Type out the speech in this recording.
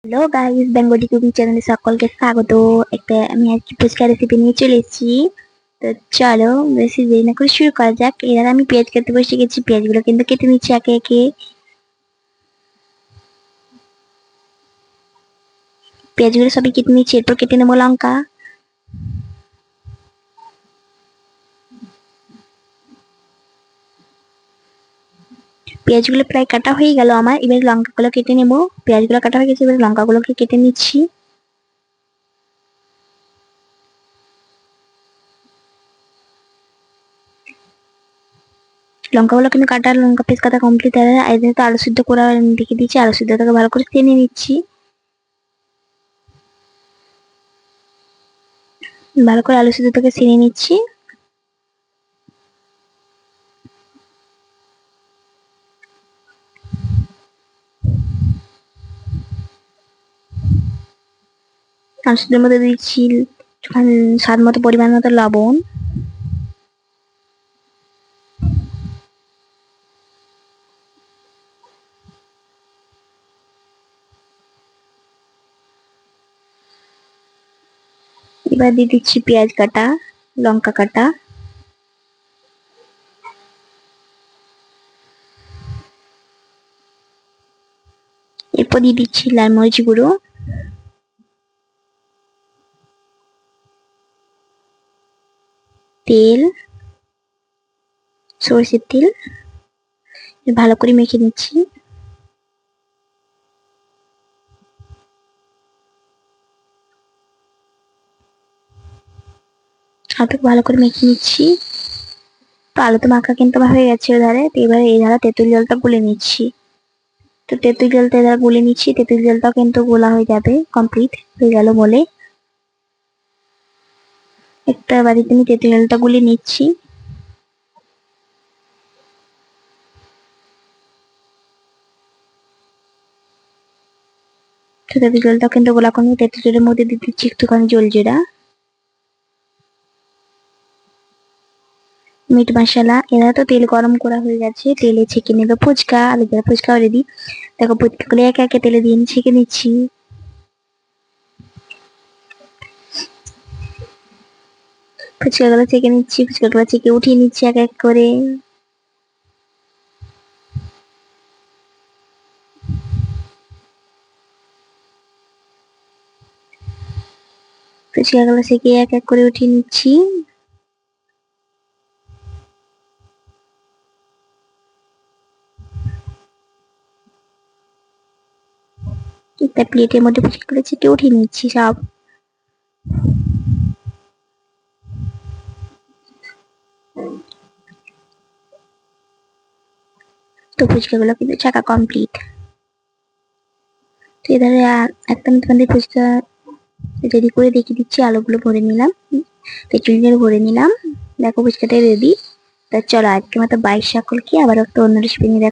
Hello guys, Bengali cooking চ্যানেলে সকলকে স্বাগত। আমি আজকে ফুচকা রেসিপি নিয়ে চলে এসেছি। তো চলো বেশি দেরি না করে শুরু করা যাক। এর আগে আমি পেঁয়াজ কাটতে বসে গেছি, পেঁয়াজগুলো কিন্তু কেটে নিচ্ছি একে একে। পেঁয়াজগুলো সবই কেটে নিচ্ছি, এরপর কেটে নেবো লঙ্কা। পেঁয়াজগুলো প্রায় কাটা হয়ে গেল আমার, এবার লঙ্কাগুলো কেটে নেবো। পেঁয়াজগুলো কাটা হয়ে গেছে, এবার লঙ্কাগুলোকে কেটে নিচ্ছি। লঙ্কাগুলো কিন্তু কাটা, লঙ্কা পিস কাটা কমপ্লিট। আর এদের তো আলু সিদ্ধ করে রেখে দিচ্ছি, আলু সিদ্ধটাকে ভালো করে টেনে নিচ্ছি। ভালো করে আলু সিদ্ধটাকে ছেড়ে নিচ্ছি। আলু সিদ্ধের মধ্যে দিচ্ছি স্বাদ মতো পরিমাণ মতো লবণ। এবার দিয়ে দিচ্ছি পেঁয়াজ কাটা, লঙ্কা কাটা। এরপর দিয়ে দিচ্ছি লাল মরিচ গুঁড়ো, তেল, সরষের তেল। ভালো করে মেখে নিচ্ছি। আলুটাকে ভালো করে মেখে নিচ্ছি। তো আলু তো মাখা কিন্তু আমার হয়ে গেছে ওধারে। তো এবারে এই ধারা তেঁতুল জলটা গুলে নিচ্ছি। তো তেঁতুল জলটা এবার গুলে নিচ্ছি, তেঁতুল জলটাও কিন্তু গোলা হয়ে যাবে, কমপ্লিট হয়ে গেল বলে। একটা বাড়িতে আমি তেঁতুল জলটা গুলে নিচ্ছি। তো তেঁতুল জলটা কিন্তু গোলা করে তেঁতুল জলের মধ্যে দিয়ে দিচ্ছি একটুখানি জল জিরা, মিট মশলা। এরা তো তেল গরম করা হয়ে গেছে, তেলে ছেঁকে নেবে ফুচকা। আলু ভাজা ফুচকা রেডি। দেখো ফুচকাগুলো একে একে তেলে দিয়ে ছেঁকে নিচ্ছি। ফুচকাগুলো ছেঁকে নিচ্ছি, ফুচকাগুলো ছেঁকে উঠিয়ে নিচ্ছি এক এক করে। ফুচকাগুলো ছেঁকে এক এক করে উঠিয়ে নিচ্ছি। একটা প্লেটের মধ্যে ফুচকাগুলো ছেঁকে উঠিয়ে নিচ্ছি সব। তো ফুচকাগুলো কিন্তু ছাকা কমপ্লিট। তো এধারে একটা আমি তোমাদের ফুচকা রেডি করে দেখিয়ে দিচ্ছি। আলুগুলো ভরে নিলাম, তেঁতুল ভরে নিলাম। দেখো ফুচকাটা রেডি। তা চলো আজকে মতো বাই সকলকে, আবার একটা অন্য রেসিপি নিয়ে